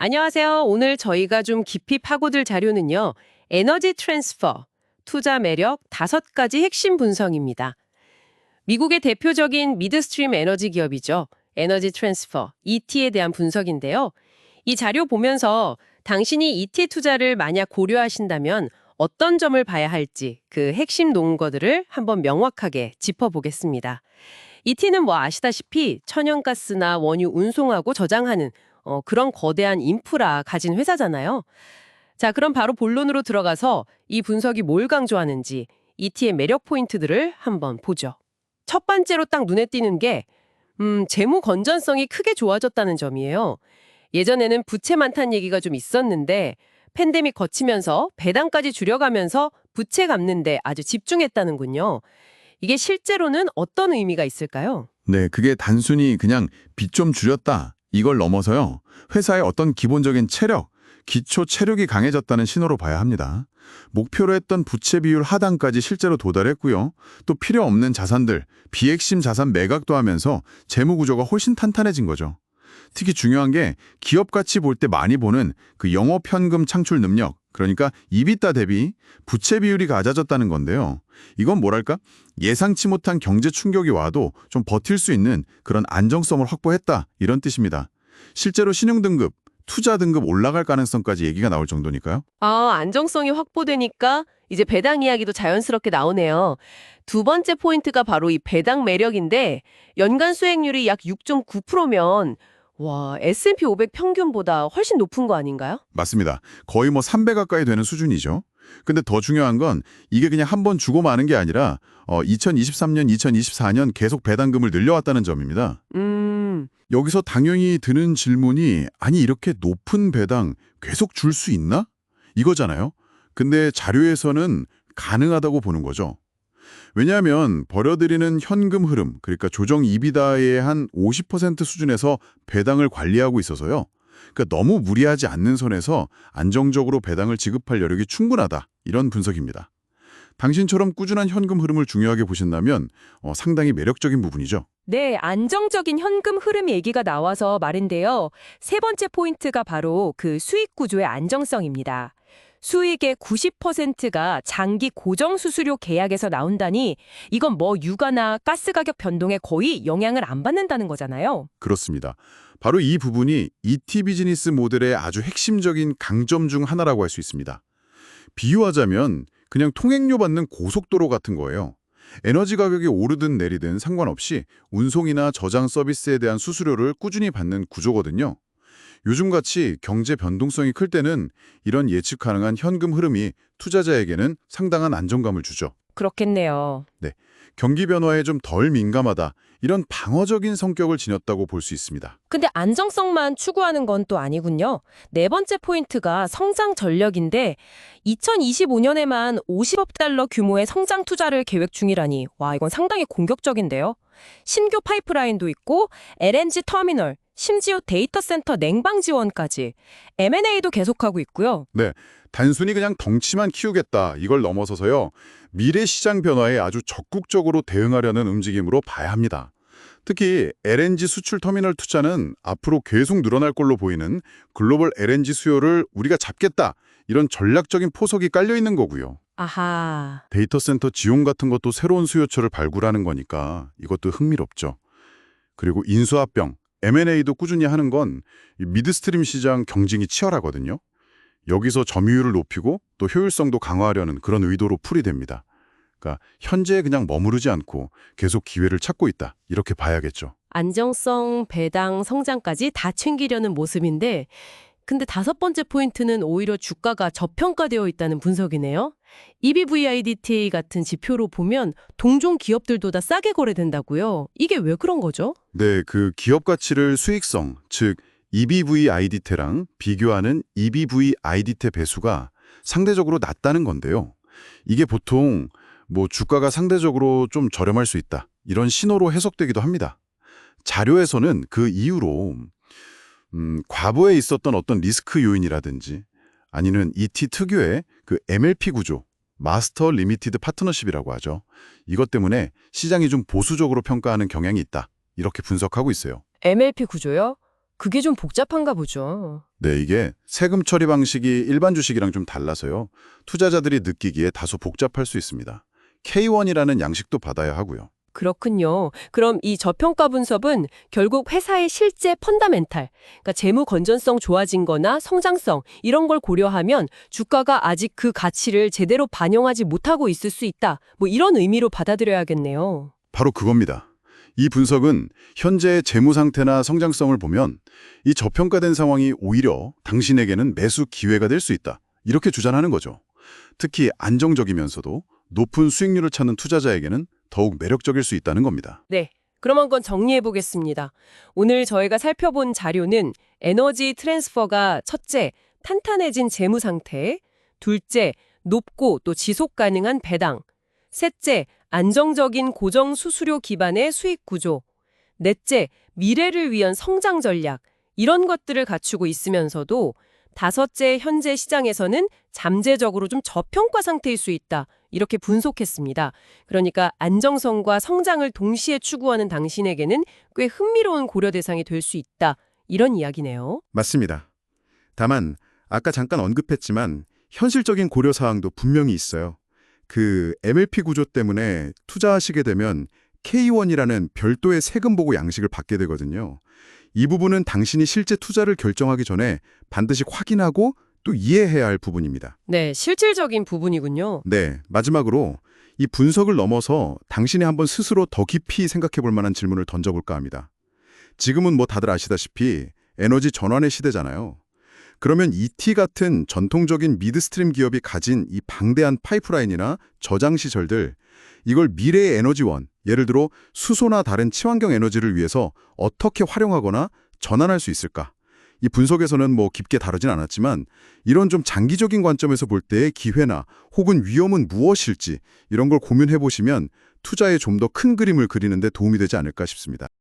안녕하세요. 오늘 저희가 좀 깊이 파고들 자료는요. 에너지 트랜스퍼, 투자 매력 5가지 핵심 분석입니다. 미국의 대표적인 미드스트림 에너지 기업이죠. 에너지 트랜스퍼, ET에 대한 분석인데요. 이 자료 보면서 당신이 ET 투자를 만약 고려하신다면 어떤 점을 봐야 할지 그 핵심 논거들을 한번 명확하게 짚어보겠습니다. ET는 뭐 아시다시피 천연가스나 원유 운송하고 저장하는 그런 거대한 인프라 가진 회사잖아요. 자, 그럼 바로 본론으로 들어가서 이 분석이 뭘 강조하는지 ET의 매력 포인트들을 한번 보죠. 첫 번째로 딱 눈에 띄는 게 재무 건전성이 크게 좋아졌다는 점이에요. 예전에는 부채 많다는 얘기가 좀 있었는데 팬데믹 거치면서 배당까지 줄여가면서 부채 갚는데 아주 집중했다는군요. 이게 실제로는 어떤 의미가 있을까요? 네, 그게 단순히 그냥 빚 좀 줄였다. 이걸 넘어서요. 회사의 어떤 기본적인 체력, 기초 체력이 강해졌다는 신호로 봐야 합니다. 목표로 했던 부채 비율 하단까지 실제로 도달했고요. 또 필요 없는 자산들, 비핵심 자산 매각도 하면서 재무 구조가 훨씬 탄탄해진 거죠. 특히 중요한 게 기업 가치 볼 때 많이 보는 그 영업 현금 창출 능력, 그러니까 EBITDA 대비 부채 비율이 낮아졌다는 건데요. 이건 뭐랄까? 예상치 못한 경제 충격이 와도 좀 버틸 수 있는 그런 안정성을 확보했다, 이런 뜻입니다. 실제로 신용 등급, 투자 등급 올라갈 가능성까지 얘기가 나올 정도니까요. 아, 안정성이 확보되니까 이제 배당 이야기도 자연스럽게 나오네요. 두 번째 포인트가 바로 이 배당 매력인데 연간 수익률이 약 6.9%면 와, S&P 500 평균보다 훨씬 높은 거 아닌가요? 맞습니다. 거의 뭐 3배 가까이 되는 수준이죠. 근데 더 중요한 건 이게 그냥 한 번 주고 마는 게 아니라 2023년, 2024년 계속 배당금을 늘려왔다는 점입니다. 여기서 당연히 드는 질문이 아니 이렇게 높은 배당 계속 줄 수 있나? 이거잖아요. 근데 자료에서는 가능하다고 보는 거죠. 왜냐하면 버려들이는 현금 흐름, 그러니까 조정 이비다의 한 50% 수준에서 배당을 관리하고 있어서요. 그러니까 너무 무리하지 않는 선에서 안정적으로 배당을 지급할 여력이 충분하다. 이런 분석입니다. 당신처럼 꾸준한 현금 흐름을 중요하게 보신다면 상당히 매력적인 부분이죠. 네, 안정적인 현금 흐름 얘기가 나와서 말인데요. 세 번째 포인트가 바로 그 수익 구조의 안정성입니다. 수익의 90%가 장기 고정 수수료 계약에서 나온다니 이건 뭐 유가나 가스 가격 변동에 거의 영향을 안 받는다는 거잖아요. 그렇습니다. 바로 이 부분이 ET 비즈니스 모델의 아주 핵심적인 강점 중 하나라고 할 수 있습니다. 비유하자면 그냥 통행료 받는 고속도로 같은 거예요. 에너지 가격이 오르든 내리든 상관없이 운송이나 저장 서비스에 대한 수수료를 꾸준히 받는 구조거든요. 요즘같이 경제 변동성이 클 때는 이런 예측 가능한 현금 흐름이 투자자에게는 상당한 안정감을 주죠. 그렇겠네요. 네, 경기 변화에 좀 덜 민감하다, 이런 방어적인 성격을 지녔다고 볼 수 있습니다. 근데 안정성만 추구하는 건 또 아니군요. 네 번째 포인트가 성장 전략인데 2025년에만 50억 달러 규모의 성장 투자를 계획 중이라니 와 이건 상당히 공격적인데요. 신규 파이프라인도 있고 LNG 터미널, 심지어 데이터 센터 냉방 지원까지 M&A도 계속하고 있고요. 네, 단순히 그냥 덩치만 키우겠다, 이걸 넘어서서요. 미래 시장 변화에 아주 적극적으로 대응하려는 움직임으로 봐야 합니다. 특히 LNG 수출 터미널 투자는 앞으로 계속 늘어날 걸로 보이는 글로벌 LNG 수요를 우리가 잡겠다, 이런 전략적인 포석이 깔려 있는 거고요. 아하. 데이터 센터 지원 같은 것도 새로운 수요처를 발굴하는 거니까 이것도 흥미롭죠. 그리고 인수합병, M&A도 꾸준히 하는 건 미드스트림 시장 경쟁이 치열하거든요. 여기서 점유율을 높이고 또 효율성도 강화하려는 그런 의도로 풀이됩니다. 그러니까 현재에 그냥 머무르지 않고 계속 기회를 찾고 있다, 이렇게 봐야겠죠. 안정성, 배당, 성장까지 다 챙기려는 모습인데 근데 다섯 번째 포인트는 오히려 주가가 저평가되어 있다는 분석이네요. EBVIDTA 같은 지표로 보면 동종 기업들도 다 싸게 거래된다고요. 이게 왜 그런 거죠? 네, 그 기업 가치를 수익성, 즉 EBVIDT랑 비교하는 EBVIDT 배수가 상대적으로 낮다는 건데요. 이게 보통 뭐 주가가 상대적으로 좀 저렴할 수 있다, 이런 신호로 해석되기도 합니다. 자료에서는 그 이유로 과거에 있었던 어떤 리스크 요인이라든지 아니면 ET 특유의 그 MLP 구조, 마스터 리미티드 파트너십이라고 하죠. 이것 때문에 시장이 좀 보수적으로 평가하는 경향이 있다, 이렇게 분석하고 있어요. MLP 구조요? 그게 좀 복잡한가 보죠. 네, 이게 세금 처리 방식이 일반 주식이랑 좀 달라서요. 투자자들이 느끼기에 다소 복잡할 수 있습니다. K1이라는 양식도 받아야 하고요. 그렇군요. 그럼 이 저평가 분석은 결국 회사의 실제 펀다멘탈, 그러니까 재무 건전성 좋아진 거나 성장성 이런 걸 고려하면 주가가 아직 그 가치를 제대로 반영하지 못하고 있을 수 있다. 뭐 이런 의미로 받아들여야겠네요. 바로 그겁니다. 이 분석은 현재의 재무 상태나 성장성을 보면 이 저평가된 상황이 오히려 당신에게는 매수 기회가 될 수 있다. 이렇게 주장하는 거죠. 특히 안정적이면서도 높은 수익률을 찾는 투자자에게는 더욱 매력적일 수 있다는 겁니다. 네. 그럼 한번 정리해 보겠습니다. 오늘 저희가 살펴본 자료는 에너지 트랜스퍼가 첫째, 탄탄해진 재무 상태, 둘째, 높고 또 지속 가능한 배당, 셋째, 안정적인 고정 수수료 기반의 수익 구조, 넷째, 미래를 위한 성장 전략, 이런 것들을 갖추고 있으면서도 다섯째, 현재 시장에서는 잠재적으로 좀 저평가 상태일 수 있다. 이렇게 분석했습니다. 그러니까 안정성과 성장을 동시에 추구하는 당신에게는 꽤 흥미로운 고려 대상이 될 수 있다. 이런 이야기네요. 맞습니다. 다만 아까 잠깐 언급했지만 현실적인 고려 사항도 분명히 있어요. 그 MLP 구조 때문에 투자하시게 되면 K1이라는 별도의 세금 보고 양식을 받게 되거든요. 이 부분은 당신이 실제 투자를 결정하기 전에 반드시 확인하고 또 이해해야 할 부분입니다. 네, 실질적인 부분이군요. 네, 마지막으로 이 분석을 넘어서 당신이 한번 스스로 더 깊이 생각해 볼 만한 질문을 던져볼까 합니다. 지금은 뭐 다들 아시다시피 에너지 전환의 시대잖아요. 그러면 ET 같은 전통적인 미드스트림 기업이 가진 이 방대한 파이프라인이나 저장 시설들, 이걸 미래의 에너지원, 예를 들어 수소나 다른 친환경 에너지를 위해서 어떻게 활용하거나 전환할 수 있을까? 이 분석에서는 뭐 깊게 다루진 않았지만 이런 좀 장기적인 관점에서 볼 때의 기회나 혹은 위험은 무엇일지 이런 걸 고민해 보시면 투자에 좀 더 큰 그림을 그리는 데 도움이 되지 않을까 싶습니다.